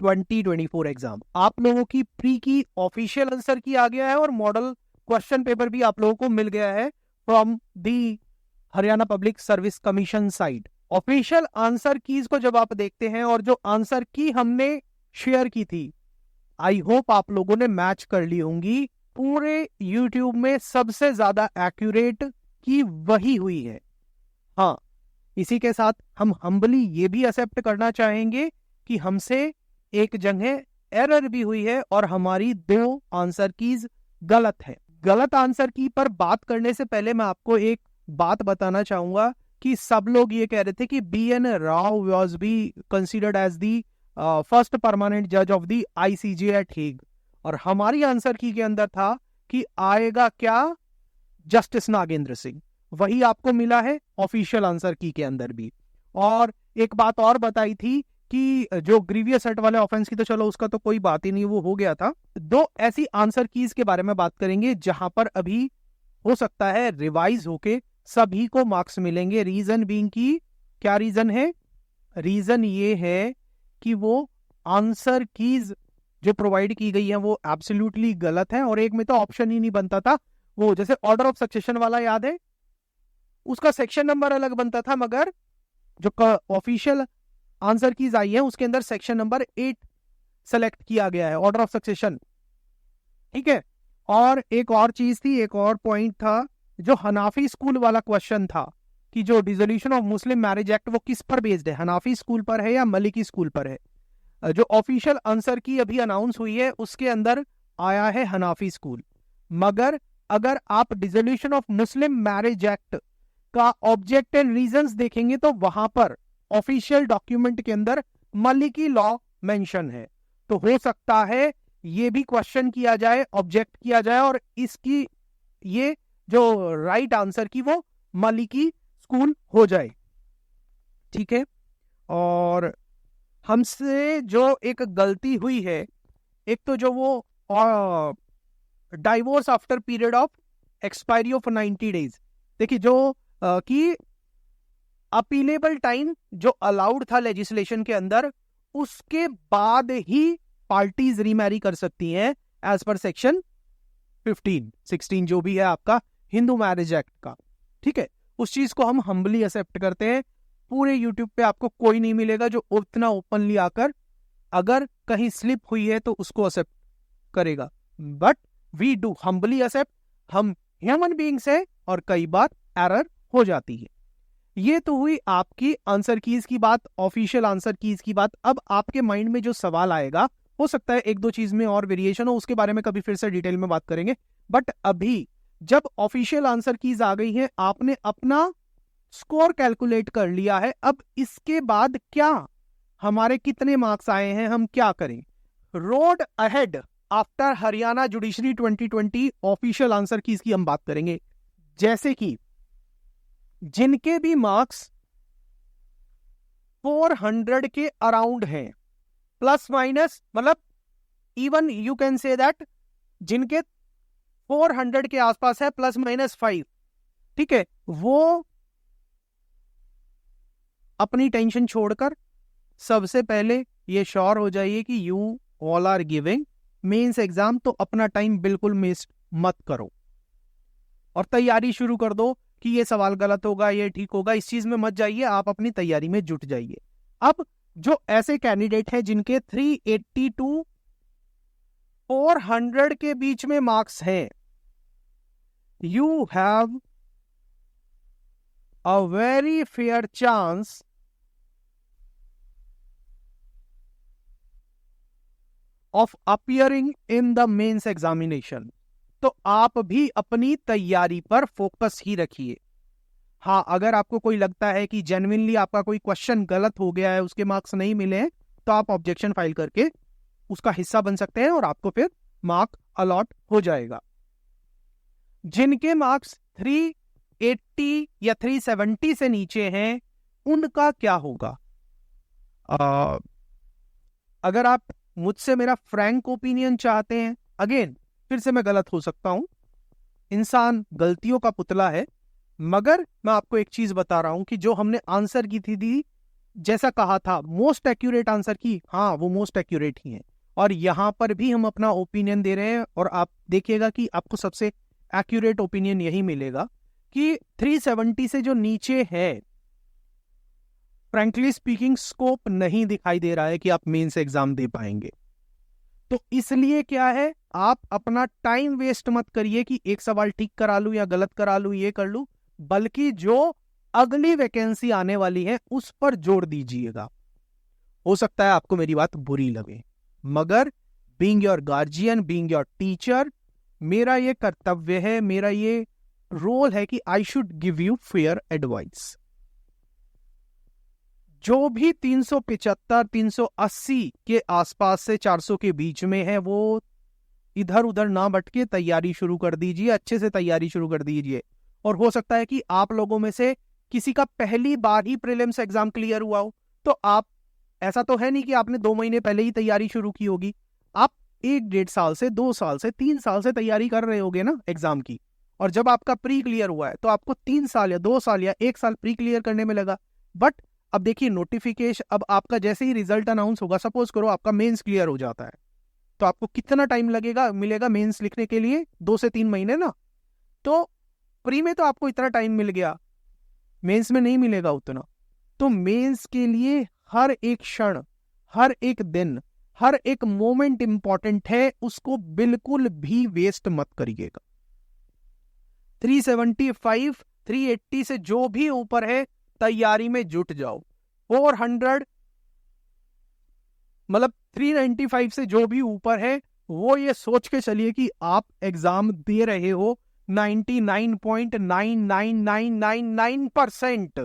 2024 exam. आप लोगों की प्री की ऑफिशियल आंसर की आ गया है और मॉडल क्वेश्चन पेपर भी आप लोगों को मिल गया है from the Haryana public service commission side. Official answer keys को जब आप देखते हैं और जो आंसर की हमने शेयर की थी, आई होप आप लोगों ने मैच कर ली होंगी। पूरे यूट्यूब में सबसे ज्यादा एक्यूरेट की वही हुई है। हाँ, इसी के साथ हम हम्बली ये भी एक्सेप्ट करना चाहेंगे कि हमसे एक जगह एरर भी हुई है और हमारी 2 आंसर कीज गलत है। गलत आंसर की पर बात करने से पहले मैं आपको एक बात बताना चाहूंगा कि सब लोग ये कह रहे थे कि BN Rao was be considered as the first permanent जज of the ICJ at Hague, और हमारी आंसर की के अंदर था कि आएगा क्या, जस्टिस नागेंद्र सिंह। वही आपको मिला है ऑफिशियल आंसर की के अंदर भी। और एक बात और बताई थी कि जो ग्रीवियस हर्ट वाले ऑफेंस की तो चलो उसका तो कोई बात ही नहीं, वो हो गया था। 2 ऐसी आंसर कीज के बारे में बात करेंगे जहां पर अभी हो सकता है रिवाइज होके सभी को मार्क्स मिलेंगे। रीजन बीइंग की क्या रीजन है? रीजन ये है कि वो आंसर कीज जो प्रोवाइड की गई है वो एब्सोल्युटली गलत है, और एक में तो ऑप्शन ही नहीं बनता था। वो जैसे ऑर्डर ऑफ सक्सेशन वाला याद है, उसका सेक्शन नंबर अलग बनता था, मगर जो ऑफिशियल आंसर कीज आई है उसके अंदर सेक्शन नंबर 8 सेलेक्ट किया गया है, ऑर्डर ऑफ सक्सेशन। ठीक है। और एक और चीज थी, एक और पॉइंट था, जो हनाफी स्कूल वाला क्वेश्चन था कि जो dissolution of Muslim marriage act वो किस पर बेस्ड है, हनाफी स्कूल पर है या मलिकी स्कूल पर है। जो ऑफिशियल आंसर की अभी अनाउंस हुई है उसके अंदर आया है हनाफी स्कूल, मगर अगर आप dissolution of Muslim marriage act का ऑब्जेक्ट एंड रीजंस देखेंगे तो वहां पर ऑफिशियल डॉक्यूमेंट के अंदर मलिकी लॉ मेंशन है। तो हो सकता है ये भी क्वेश्चन किया जाए, ऑब्जेक्ट किया जाए, और इसकी ये जो राइट आंसर की वो मलिकी स्कूल हो जाए। ठीक है। और हमसे जो एक गलती हुई है, एक तो जो वो divorce after period of expiry of 90 days, देखिए जो कि अपीलेबल टाइम जो अलाउड था लेजिस्लेशन के अंदर, उसके बाद ही पार्टीज रीमैरी कर सकती हैं एज पर सेक्शन 16 जो भी है आपका हिंदू मैरिज एक्ट का। ठीक है, उस चीज को हम हम्बली एक्सेप्ट करते हैं। पूरे यूट्यूब पे आपको कोई नहीं मिलेगा जो उतना ओपनली आकर अगर कहीं स्लिप हुई है तो उसको एक्सेप्ट करेगा, but we do humbly accept. हम ह्यूमन बीइंग्स है और कई बार एरर हो जाती है। ये तो हुई आपकी आंसर कीज की बात, ऑफिशियल आंसर कीज की बात। अब आपके माइंड में जो सवाल आएगा, हो सकता है 1-2 चीज में और वेरिएशन हो, उसके बारे में कभी फिर से डिटेल में बात करेंगे। बट अभी जब ऑफिशियल आंसर कीज आ गई है, आपने अपना स्कोर कैलकुलेट कर लिया है, अब इसके बाद क्या, हमारे कितने मार्क्स आए हैं, हम क्या करें। Road ahead after Haryana judiciary 2020 official answer keys की हम बात करेंगे। जैसे कि जिनके भी मार्क्स 400 के अराउंड हैं, प्लस माइनस, मतलब even you can say that जिनके 400 के आसपास है प्लस माइनस 5, ठीक है, वो अपनी टेंशन छोड़कर सबसे पहले ये श्योर हो जाइए कि you all are giving mains exam, तो अपना टाइम बिल्कुल मिस मत करो और तैयारी शुरू कर दो कि ये सवाल गलत होगा, ये ठीक होगा, इस चीज में मत जाइए, आप अपनी तैयारी में जुट जाइए। अब जो ऐसे कैंडिडेट हैं जिनके 380 टू 400 के बीच में मार्क्स हैं, you have a very fair chance of appearing in the mains examination. तो आप भी अपनी तैयारी पर फोकस ही रखिए। हाँ, अगर आपको कोई लगता है कि जेन्युइनली आपका कोई क्वेश्चन गलत हो गया है, उसके मार्क्स नहीं मिले हैं, तो आप ऑब्जेक्शन फाइल करके उसका हिस्सा बन सकते हैं और आपको फिर मार्क अलॉट हो जाएगा। जिनके मार्क्स 380 या 370 से नीचे हैं, उनका क्या होगा? अगर आप मुझसे मेरा फ्रैंक ओपिनियन चाहते हैं, अगेन फिर से मैं गलत हो सकता हूं, इंसान गलतियों का पुतला है, मगर मैं आपको एक चीज बता रहा हूं कि जो हमने आंसर की थी जैसा कहा था मोस्ट एक्यूरेट आंसर की, हाँ वो मोस्ट एक्यूरेट ही है, और यहां पर भी हम अपना ओपिनियन दे रहे हैं, और आप देखिएगा कि आपको सबसे एक्यूरेट ओपिनियन यही मिलेगा कि 370 से जो नीचे है, फ्रैंकली स्पीकिंग स्कोप नहीं दिखाई दे रहा है कि आप मेंस एग्जाम दे पाएंगे। तो इसलिए क्या है, आप अपना टाइम वेस्ट मत करिए कि एक सवाल ठीक करा लूं या गलत करा लूं, ये कर लूं, बल्कि जो अगली वैकेंसी आने वाली है उस पर जोर दीजिएगा। हो सकता है आपको मेरी बात बुरी लगे, मगर being your guardian, being your teacher, मेरा ये कर्तव्य है, मेरा ये रोल है कि I should give you fair advice. जो भी 375 380 के आसपास से 400 के बीच में है, वो इधर उधर ना भटके, तैयारी शुरू कर दीजिए, अच्छे से तैयारी शुरू कर दीजिए। और हो सकता है कि आप लोगों में से किसी का पहली बार ही प्रीलिम्स एग्जाम क्लियर हुआ हो, तो आप, ऐसा तो है नहीं कि आपने 2 महीने पहले ही तैयारी शुरू की होगी, आप 1-1.5 साल से, 2 साल से, 3 साल से तैयारी कर रहे होगे ना एग्जाम की। और जब आपका प्री क्लियर हुआ है तो आपको 3 साल या 2 साल या 1 साल प्री क्लियर करने में लगा। बट अब देखिए नोटिफिकेशन, अब आपका जैसे ही रिजल्ट अनाउंस होगा, सपोज करो आपका मेंस क्लियर हो जाता है, तो आपको कितना टाइम लगेगा, मिलेगा मेंस लिखने के लिए? 2 से 3 महीने ना। तो प्री में तो आपको इतना टाइम मिल गया, मेंस में नहीं मिलेगा उतना। तो मेंस के लिए हर एक क्षण, हर एक दिन, हर एक मोमेंट इंपॉर्टेंट है, उसको बिल्कुल भी वेस्ट मत करिएगा। 375 380 से जो भी ऊपर है, तैयारी में जुट जाओ। 400 मतलब 395 से जो भी ऊपर है, वो ये सोच के चलिए कि आप एग्जाम दे रहे हो 99.99999%।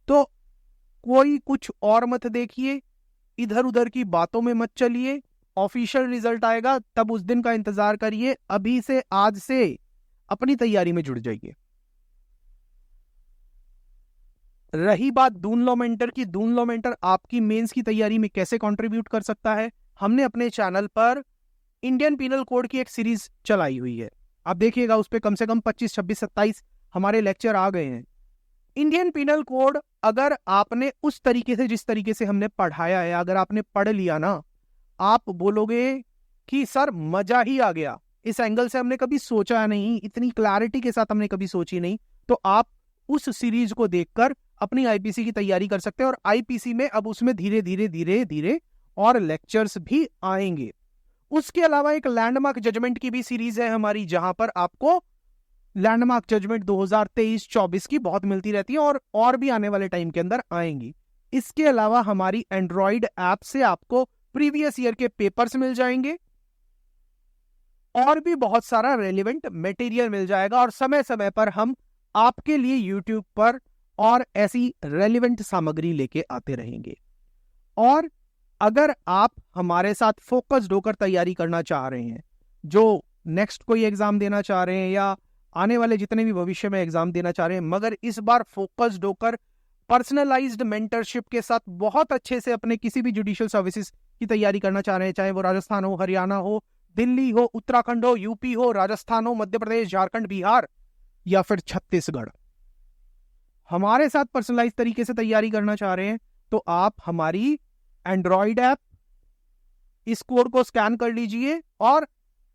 तो कोई कुछ और मत देखिए, इधर उधर की बातों में मत चलिए। ऑफिशियल रिजल्ट आएगा तब उस दिन का इंतजार करिए, अभी से, आज से अपनी तैयारी में जुड़ जाइए। रही बात दून लॉ मेंटर की, दून लॉ मेंटर आपकी मेंस की तैयारी में कैसे कंट्रीब्यूट कर सकता है, हमने अपने चैनल पर इंडियन पीनल कोड की एक सीरीज चलाई हुई है। आप देखिएगा उस पर कम से कम 25, 26, 27 हमारे लेक्चर आ गए हैं। इंडियन पीनल कोड अगर आपने उस तरीके से, जिस तरीके से हमने पढ़ाया है, अगर आपने पढ़ लिया ना, आप बोलोगे कि सर मजा ही आ गया, इस एंगल से हमने कभी सोचा नहीं, इतनी क्लैरिटी के साथ हमने कभी सोची नहीं। तो आप उस सीरीज को देखकर अपनी आईपीसी की तैयारी कर सकते हैं। और आईपीसी में अब उसमें धीरे धीरे धीरे धीरे और लेक्चर्स भी आएंगे। उसके अलावा एक लैंडमार्क जजमेंट की भी सीरीज है हमारी, जहां पर आपको लैंडमार्क जजमेंट 2023-24 की बहुत मिलती रहती है, और भी आने वाले टाइम के अंदर आएंगी। इसके अलावा हमारी एंड्रॉइड ऐप से आपको प्रीवियस ईयर के पेपर्स मिल जाएंगे, और भी बहुत सारा रेलिवेंट मटेरियल मिल जाएगा। और समय समय पर हम आपके लिए यूट्यूब पर और ऐसी रेलिवेंट सामग्री लेके आते रहेंगे। और अगर आप हमारे साथ फोकस्ड होकर तैयारी करना चाह रहे हैं, जो नेक्स्ट कोई एग्जाम देना चाह रहे हैं या आने वाले जितने भी भविष्य में एग्जाम देना चाह रहे हैं, मगर इस बार फोकस्ड होकर पर्सनलाइज्ड मेंटरशिप के साथ बहुत अच्छे से अपने किसी भी जुडिशियल सर्विसेज की तैयारी करना चाह रहे हैं, चाहे वो राजस्थान हो, हरियाणा हो, दिल्ली हो, उत्तराखंड हो, यूपी हो, राजस्थान हो, मध्य प्रदेश, झारखंड, बिहार या फिर छत्तीसगढ़, हमारे साथ पर्सनलाइज तरीके से तैयारी करना चाह रहे हैं, तो आप हमारी एंड्रॉइड ऐप, इस कोड को स्कैन कर लीजिए और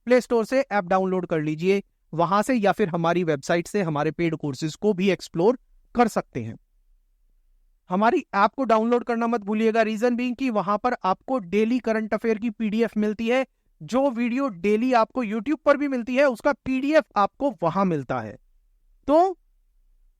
प्ले स्टोर से ऐप डाउनलोड कर लीजिए। वहां से या फिर हमारी वेबसाइट से हमारे पेड कोर्सेज को भी एक्सप्लोर कर सकते हैं। हमारी ऐप को डाउनलोड करना मत भूलिएगा, रीजन बीइंग कि वहां पर आपको डेली करंट अफेयर की पीडीएफ मिलती है। जो वीडियो डेली आपको यूट्यूब पर भी मिलती है, उसका पीडीएफ आपको वहां मिलता है। तो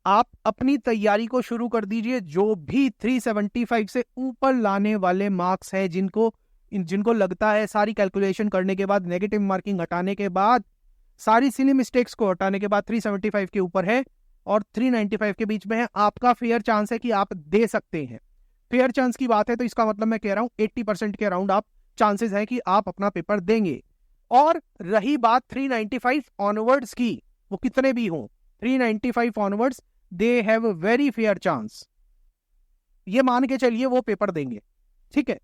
आप अपनी तैयारी को शुरू कर दीजिए। जो भी 375 से ऊपर लाने वाले मार्क्स है, जिनको लगता है सारी कैलकुलेशन करने के बाद, नेगेटिव मार्किंग हटाने के बाद, सारी सिली मिस्टेक्स को हटाने के बाद 375 के ऊपर है और 395 के बीच में है, आपका फेयर चांस है कि आप दे सकते हैं। फेयर चांस की बात है तो इसका मतलब मैं कह रहा हूं 80% के अराउंड आप चांसेस है कि आप अपना पेपर देंगे। और रही बात 395 ऑनवर्ड्स की, वो कितने भी हों, 395 onwards they have a very fair chance, ये मान के चलिए वो पेपर देंगे। ठीक है,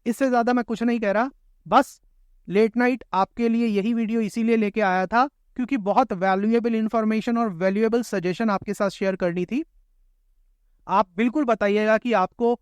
इससे ज्यादा मैं कुछ नहीं कह रहा। बस लेट नाइट आपके लिए यही वीडियो इसीलिए लेके आया था क्योंकि बहुत वैल्यूएबल इंफॉर्मेशन और वैल्यूएबल सजेशन आपके साथ शेयर करनी थी। आप बिल्कुल बताइएगा कि आपको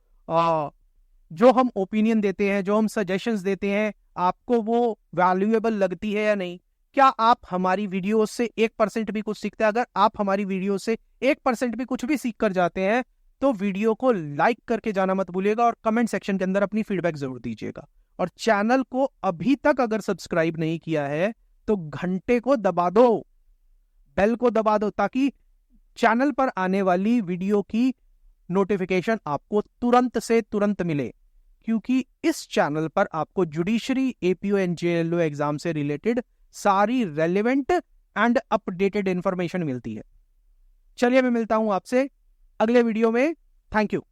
जो हम ओपिनियन देते हैं, जो हम सजेशंस देते हैं, आपको वो वैल्यूएबल लगती है या नहीं। क्या आप हमारी वीडियो से 1% भी कुछ सीखते हैं? अगर आप हमारी वीडियो से 1% भी कुछ भी सीख कर जाते हैं तो वीडियो को लाइक करके जाना मत भूलिएगा और कमेंट सेक्शन के अंदर अपनी फीडबैक जरूर दीजिएगा। और चैनल को अभी तक अगर सब्सक्राइब नहीं किया है तो घंटे को दबा दो, बेल को दबा दो, ताकि चैनल पर आने वाली वीडियो की नोटिफिकेशन आपको तुरंत से तुरंत मिले, क्योंकि इस चैनल पर आपको judiciary, APO and JLO exam से रिलेटेड सारी रेलेवेंट एंड अपडेटेड इंफॉर्मेशन मिलती है। चलिए मैं मिलता हूं आपसे अगले वीडियो में। Thank you.